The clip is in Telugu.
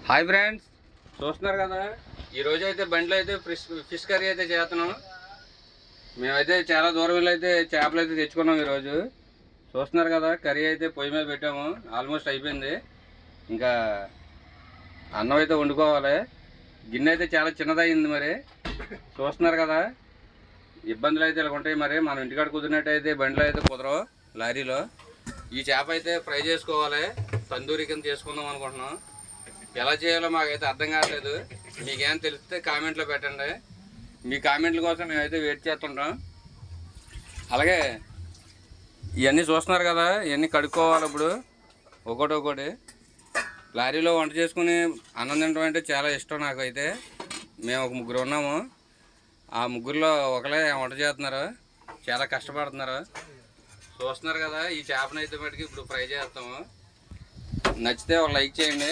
హాయ్ ఫ్రెండ్స్, చూస్తున్నారు కదా. ఈరోజు అయితే బండిలో అయితే ఫిష్ కర్రీ అయితే చేస్తున్నాం. మేమైతే చాలా దూరం వెళ్ళి అయితే చేపలు అయితే తెచ్చుకున్నాం. ఈరోజు చూస్తున్నారు కదా, కర్రీ అయితే పొయ్యి మీద పెట్టాము. ఆల్మోస్ట్ అయిపోయింది. ఇంకా అన్నం అయితే వండుకోవాలి. గిన్నె అయితే చాలా చిన్నదయ్యింది. మరి చూస్తున్నారు కదా, ఇబ్బందులు అయితే ఇలా ఉంటాయి. మరి మనం ఇంటికాడ కుదిరినట్టయితే బండిలో అయితే కుదరవు, లారీలో. ఈ చేప అయితే ఫ్రై చేసుకోవాలి. తందూరి కింద చేసుకుందాం అనుకుంటున్నాం. ఎలా చేయాలో మాకైతే అర్థం కావట్లేదు. మీకేం తెలిస్తే కామెంట్లో పెట్టండి. మీ కామెంట్ల కోసం మేమైతే వెయిట్ చేస్తుంటాం. అలాగే ఇవన్నీ చూస్తున్నారు కదా, ఇవన్నీ కడుక్కోవాలి. ఇప్పుడు ఒకటి లారీలో వంట చేసుకుని అన్నం తినడం అంటే చాలా ఇష్టం నాకైతే. మేము ఒక ముగ్గురు ఉన్నాము. ఆ ముగ్గురులో ఒకరే వంట చేస్తున్నారు, చాలా కష్టపడుతున్నారు. చూస్తున్నారు కదా, ఈ చేపనైతే మటుకు ఇప్పుడు ఫ్రై చేస్తాము. నచ్చితే ఒక లైక్ చేయండి.